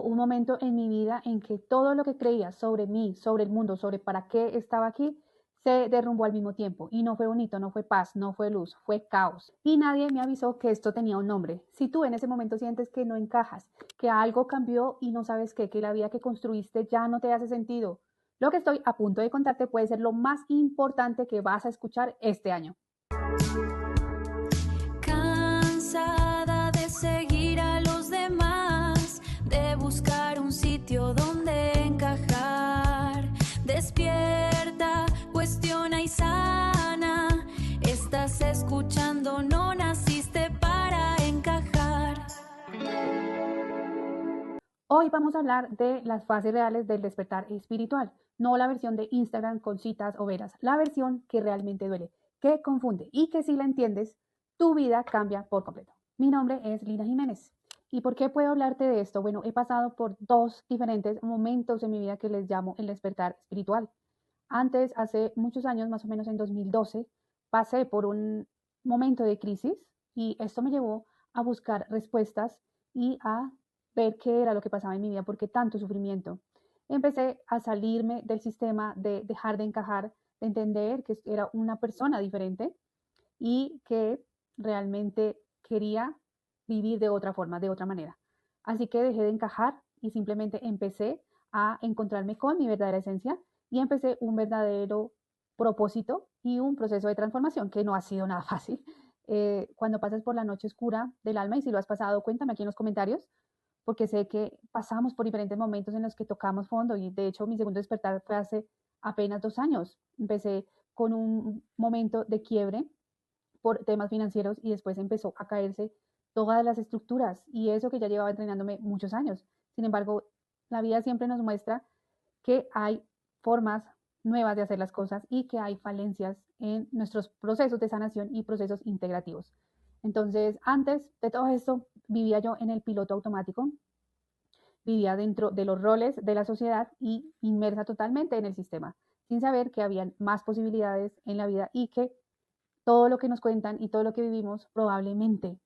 un momento en mi vida en que todo lo que creía sobre mí, sobre el mundo, sobre para qué estaba aquí, se derrumbó al mismo tiempo. Y no fue bonito, no fue paz, no fue luz, fue caos. Y nadie me avisó que esto tenía un nombre. Si tú en ese momento sientes que no encajas, que algo cambió y no sabes qué, que la vida que construiste ya no te hace sentido, lo que estoy a punto de contarte puede ser lo más importante que vas a escuchar este año. Cansada de seguir a los demás, de buscar un sitio donde encajar. Despierta, cuestiona y sana. Estás escuchando, no naciste para encajar. Hoy vamos a hablar de las fases reales del despertar espiritual, no la versión de Instagram con citas o veras, la versión que realmente duele, que confunde y que si la entiendes, tu vida cambia por completo. Mi nombre es Lina Jiménez. ¿Y por qué puedo hablarte de esto? Bueno, he pasado por dos diferentes momentos en mi vida que les llamo el despertar espiritual. Antes, hace muchos años, más o menos en 2012, pasé por un momento de crisis y esto me llevó a buscar respuestas y a ver qué era lo que pasaba en mi vida, por qué tanto sufrimiento. Empecé a salirme del sistema, de dejar de encajar, de entender que era una persona diferente y que realmente quería vivir de otra forma, de otra manera. Así que dejé de encajar y simplemente empecé a encontrarme con mi verdadera esencia y empecé un verdadero propósito y un proceso de transformación que no ha sido nada fácil. Cuando pasas por la noche oscura del alma y si lo has pasado, cuéntame aquí en los comentarios, porque sé que pasamos por diferentes momentos en los que tocamos fondo y de hecho mi segundo despertar fue hace apenas 2 años. Empecé con un momento de quiebre por temas financieros y después empezó a caerse todas las estructuras y eso que ya llevaba entrenándome muchos años. Sin embargo, la vida siempre nos muestra que hay formas nuevas de hacer las cosas y que hay falencias en nuestros procesos de sanación y procesos integrativos. Entonces, antes de todo esto, vivía yo en el piloto automático, vivía dentro de los roles de la sociedad y inmersa totalmente en el sistema, sin saber que habían más posibilidades en la vida y que todo lo que nos cuentan y todo lo que vivimos probablemente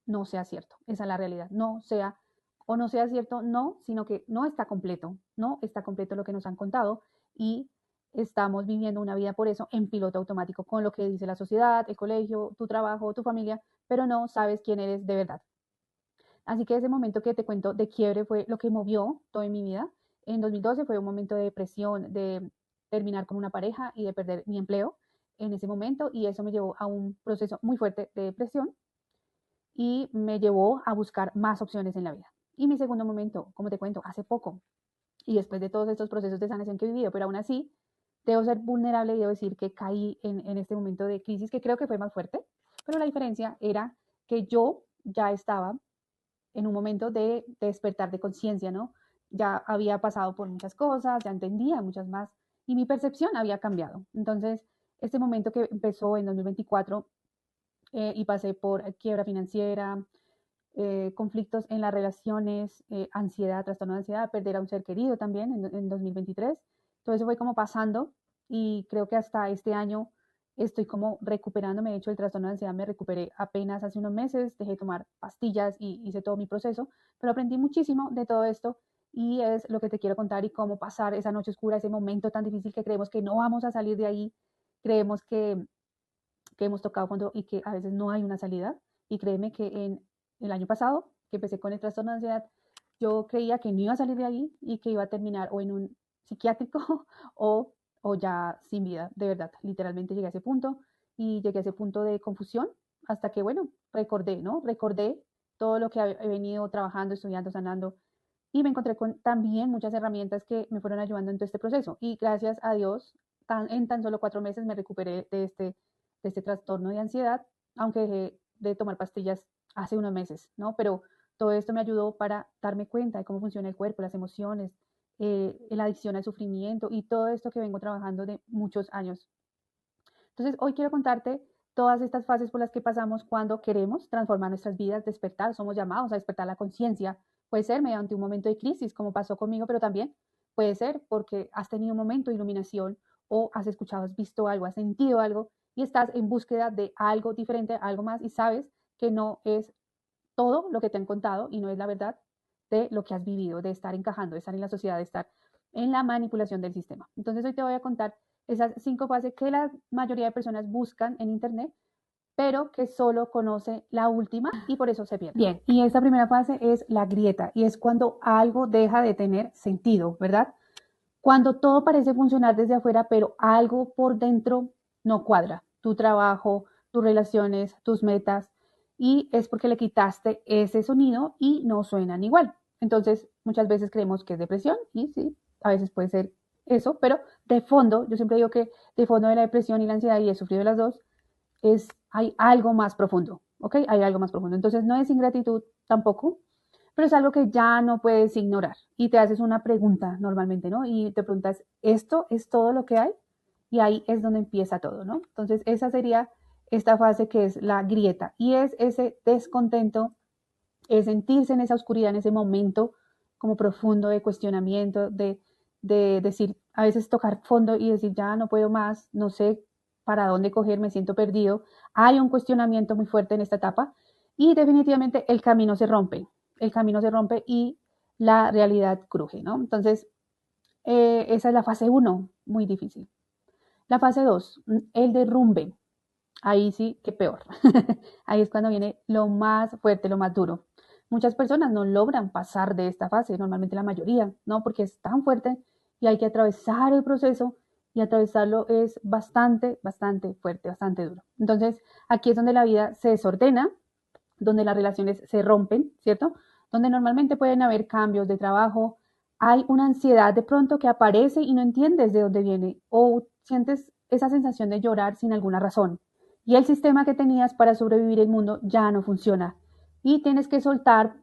no sea cierto. Esa es la realidad. No sea o no sea cierto, no, sino que no está completo lo que nos han contado y estamos viviendo una vida por eso en piloto automático con lo que dice la sociedad, el colegio, tu trabajo, tu familia, pero no sabes quién eres de verdad. Así que ese momento que te cuento de quiebre fue lo que movió todo en mi vida. En 2012 fue un momento de depresión, de terminar con una pareja y de perder mi empleo en ese momento y eso me llevó a un proceso muy fuerte de depresión y me llevó a buscar más opciones en la vida. Y mi segundo momento, como te cuento, hace poco y después de todos estos procesos de sanación que he vivido, pero aún así debo ser vulnerable y debo decir que caí en este momento de crisis que creo que fue más fuerte, pero la diferencia era que yo ya estaba en un momento de despertar de conciencia, ¿no? Ya había pasado por muchas cosas, ya entendía muchas más y mi percepción había cambiado. Entonces, este momento que empezó en 2024 y pasé por quiebra financiera, conflictos en las relaciones, ansiedad, trastorno de ansiedad, perder a un ser querido también en 2023. Todo eso fue como pasando y creo que hasta este año estoy como recuperándome. De hecho, el trastorno de ansiedad me recuperé apenas hace unos meses, dejé de tomar pastillas y hice todo mi proceso, pero aprendí muchísimo de todo esto y es lo que te quiero contar y cómo pasar esa noche oscura, ese momento tan difícil que creemos que no vamos a salir de ahí, creemos que hemos tocado fondo y que a veces no hay una salida. Y créeme que en el año pasado, que empecé con el trastorno de ansiedad, yo creía que no iba a salir de ahí y que iba a terminar o en un psiquiátrico o ya sin vida, de verdad. Literalmente llegué a ese punto y llegué a ese punto de confusión hasta que, bueno, recordé, ¿no? Recordé todo lo que he venido trabajando, estudiando, sanando y me encontré con también muchas herramientas que me fueron ayudando en todo este proceso. Y gracias a Dios, en tan solo 4 meses me recuperé de este trastorno de ansiedad, aunque dejé de tomar pastillas hace unos meses, ¿no? Pero todo esto me ayudó para darme cuenta de cómo funciona el cuerpo, las emociones, la adicción al sufrimiento y todo esto que vengo trabajando de muchos años. Entonces, hoy quiero contarte todas estas fases por las que pasamos cuando queremos transformar nuestras vidas, despertar, somos llamados a despertar la conciencia. Puede ser mediante un momento de crisis, como pasó conmigo, pero también puede ser porque has tenido un momento de iluminación o has escuchado, has visto algo, has sentido algo y estás en búsqueda de algo diferente, algo más y sabes que no es todo lo que te han contado y no es la verdad, de lo que has vivido, de estar encajando, de estar en la sociedad, de estar en la manipulación del sistema. Entonces hoy te voy a contar esas 5 fases que la mayoría de personas buscan en internet, pero que solo conoce la última y por eso se pierde. Bien, y esta primera fase es la grieta, y es cuando algo deja de tener sentido, ¿verdad? Cuando todo parece funcionar desde afuera, pero algo por dentro no cuadra. Tu trabajo, tus relaciones, tus metas, y es porque le quitaste ese sonido y no suenan igual. Entonces, muchas veces creemos que es depresión, y sí, a veces puede ser eso, pero de fondo, yo siempre digo que de fondo de la depresión y la ansiedad, y he sufrido las dos, hay algo más profundo, ¿ok? Hay algo más profundo. Entonces, no es ingratitud tampoco, pero es algo que ya no puedes ignorar. Y te haces una pregunta normalmente, ¿no? Y te preguntas, ¿esto es todo lo que hay? Y ahí es donde empieza todo, ¿no? Entonces, esa sería esta fase que es la grieta. Y es ese descontento, es sentirse en esa oscuridad, en ese momento como profundo de cuestionamiento, de decir, a veces tocar fondo y decir, ya no puedo más, no sé para dónde coger, me siento perdido. Hay un cuestionamiento muy fuerte en esta etapa y definitivamente el camino se rompe y la realidad cruje, ¿no? Entonces, esa es la fase 1, muy difícil. La fase 2, el derrumbe. Ahí sí que peor. Ahí es cuando viene lo más fuerte, lo más duro. Muchas personas no logran pasar de esta fase, normalmente la mayoría, ¿no? Porque es tan fuerte y hay que atravesar el proceso, y atravesarlo es bastante, bastante fuerte, bastante duro. Entonces, aquí es donde la vida se desordena, donde las relaciones se rompen, ¿cierto? Donde normalmente pueden haber cambios de trabajo, hay una ansiedad de pronto que aparece y no entiendes de dónde viene, o sientes esa sensación de llorar sin alguna razón. Y el sistema que tenías para sobrevivir el mundo ya no funciona. Y tienes que soltar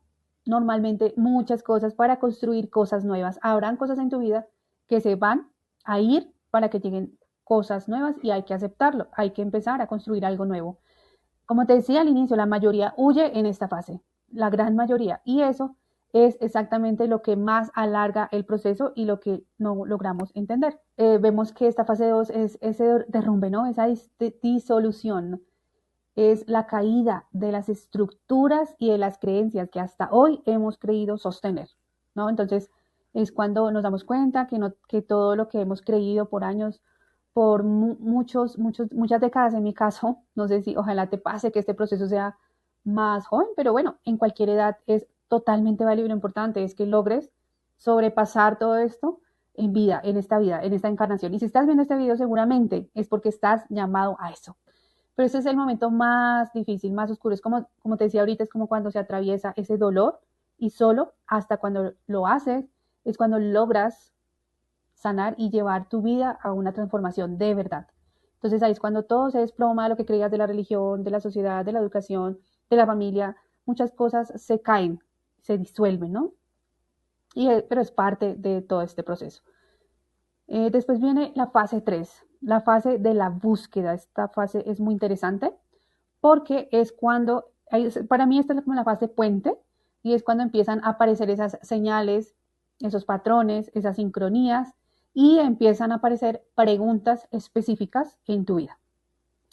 normalmente muchas cosas para construir cosas nuevas. Habrán cosas en tu vida que se van a ir para que lleguen cosas nuevas, y hay que aceptarlo. Hay que empezar a construir algo nuevo. Como te decía al inicio, la mayoría huye en esta fase, la gran mayoría, y eso es exactamente lo que más alarga el proceso y lo que no logramos entender. Vemos que esta fase 2 es ese derrumbe, ¿no? Esa disolución, es la caída de las estructuras y de las creencias que hasta hoy hemos creído sostener, ¿no? Entonces es cuando nos damos cuenta que, no, que todo lo que hemos creído por años, por muchas décadas en mi caso, no sé si ojalá te pase que este proceso sea más joven, pero bueno, en cualquier edad es totalmente válido. Lo importante es que logres sobrepasar todo esto en vida, en esta encarnación. Y si estás viendo este video, seguramente es porque estás llamado a eso. Pero ese es el momento más difícil, más oscuro. Es como te decía ahorita, es como cuando se atraviesa ese dolor, y solo hasta cuando lo haces es cuando logras sanar y llevar tu vida a una transformación de verdad. Entonces ahí es cuando todo se desploma, lo que creías de la religión, de la sociedad, de la educación, de la familia. Muchas cosas se caen, se disuelven, ¿no? Pero es parte de todo este proceso. Después viene la fase 3, la fase de la búsqueda. Esta fase es muy interesante porque es cuando, para mí esta es como la fase puente, y es cuando empiezan a aparecer esas señales, esos patrones, esas sincronías, y empiezan a aparecer preguntas específicas en tu vida.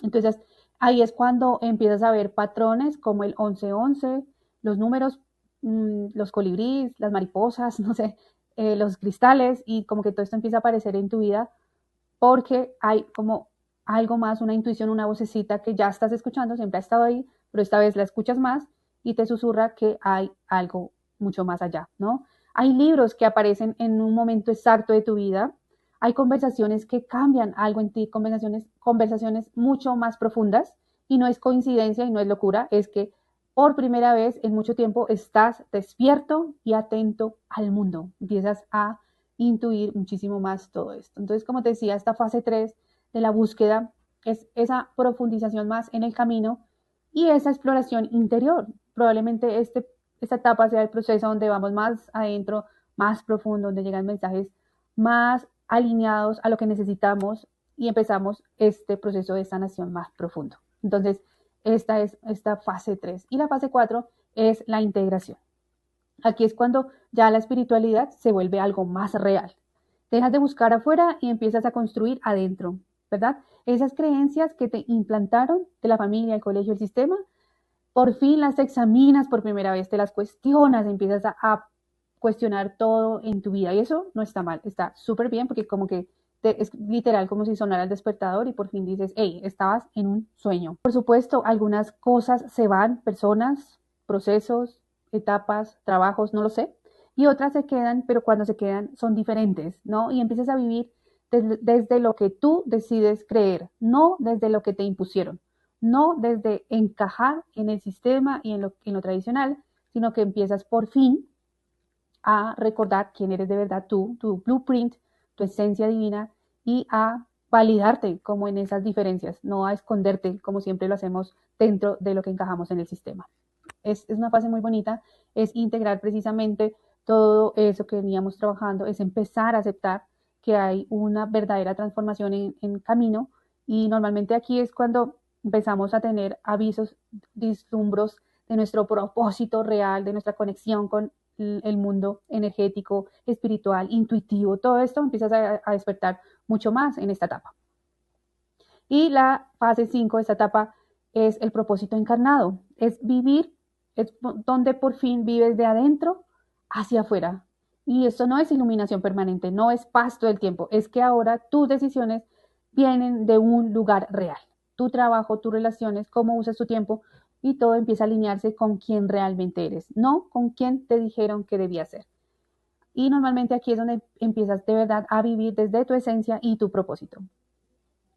Entonces, ahí es cuando empiezas a ver patrones como el 1111, los números, los colibríes, las mariposas, no sé, los cristales, y como que todo esto empieza a aparecer en tu vida porque hay como algo más, una intuición, una vocecita que ya estás escuchando, siempre ha estado ahí, pero esta vez la escuchas más y te susurra que hay algo mucho más allá, ¿no? Hay libros que aparecen en un momento exacto de tu vida, hay conversaciones que cambian algo en ti, conversaciones mucho más profundas, y no es coincidencia y no es locura, es que por primera vez en mucho tiempo estás despierto y atento al mundo, empiezas a intuir muchísimo más todo esto. Entonces, como te decía, esta fase 3 de la búsqueda es esa profundización más en el camino y esa exploración interior. Probablemente esta etapa sea el proceso donde vamos más adentro, más profundo, donde llegan mensajes más alineados a lo que necesitamos y empezamos este proceso de sanación más profundo. Entonces, esta es esta fase 3. Y la fase 4 es la integración. Aquí es cuando ya la espiritualidad se vuelve algo más real. Dejas de buscar afuera y empiezas a construir adentro, ¿verdad? Esas creencias que te implantaron de la familia, el colegio, el sistema, por fin las examinas por primera vez, te las cuestionas, empiezas a cuestionar todo en tu vida y eso no está mal, está súper bien porque como que es literal como si sonara el despertador y por fin dices, hey, estabas en un sueño. Por supuesto, algunas cosas se van, personas, procesos, etapas, trabajos, no lo sé, y otras se quedan, pero cuando se quedan son diferentes, ¿no? Y empiezas a vivir desde lo que tú decides creer, no desde lo que te impusieron, no desde encajar en el sistema y en lo tradicional, sino que empiezas por fin a recordar quién eres de verdad tú, tu blueprint, tu esencia divina y a validarte como en esas diferencias, no a esconderte como siempre lo hacemos dentro de lo que encajamos en el sistema. Es una fase muy bonita, es integrar precisamente todo eso que veníamos trabajando, es empezar a aceptar que hay una verdadera transformación en camino y normalmente aquí es cuando empezamos a tener avisos, vislumbros de nuestro propósito real, de nuestra conexión con el mundo energético, espiritual, intuitivo, todo esto empiezas a despertar mucho más en esta etapa. Y la fase 5 de esta etapa es el propósito encarnado, es vivir, es donde por fin vives de adentro hacia afuera. Y esto no es iluminación permanente, no es paz todo el tiempo, es que ahora tus decisiones vienen de un lugar real. Tu trabajo, tus relaciones, cómo usas tu tiempo y todo empieza a alinearse con quién realmente eres, no con quién te dijeron que debía ser. Y normalmente aquí es donde empiezas de verdad a vivir desde tu esencia y tu propósito.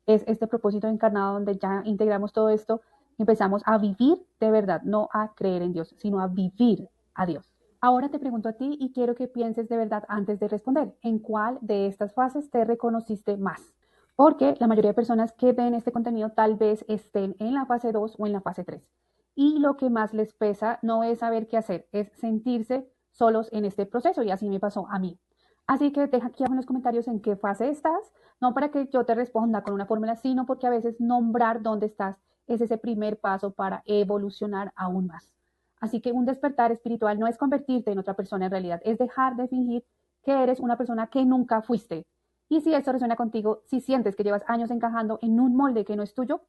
Es este propósito encarnado donde ya integramos todo esto y empezamos a vivir de verdad, no a creer en Dios, sino a vivir a Dios. Ahora te pregunto a ti y quiero que pienses de verdad antes de responder, ¿en cuál de estas fases te reconociste más? Porque la mayoría de personas que ven este contenido tal vez estén en la fase 2 o en la fase 3. Y lo que más les pesa no es saber qué hacer, es sentirse solos en este proceso y así me pasó a mí. Así que deja aquí abajo en los comentarios en qué fase estás, no para que yo te responda con una fórmula, sino porque a veces nombrar dónde estás es ese primer paso para evolucionar aún más. Así que un despertar espiritual no es convertirte en otra persona en realidad, es dejar de fingir que eres una persona que nunca fuiste. Y si esto resuena contigo, si sientes que llevas años encajando en un molde que no es tuyo,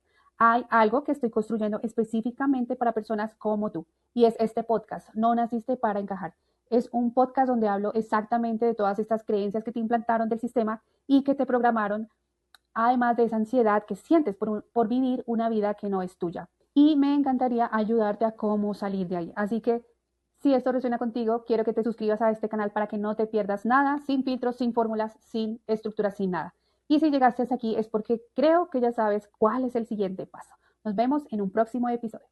hay algo que estoy construyendo específicamente para personas como tú. Y es este podcast, No naciste para encajar. Es un podcast donde hablo exactamente de todas estas creencias que te implantaron del sistema y que te programaron, además de esa ansiedad que sientes por vivir una vida que no es tuya. Y me encantaría ayudarte a cómo salir de ahí. Así que si esto resuena contigo, quiero que te suscribas a este canal para que no te pierdas nada, sin filtros, sin fórmulas, sin estructuras, sin nada. Y si llegaste hasta aquí es porque creo que ya sabes cuál es el siguiente paso. Nos vemos en un próximo episodio.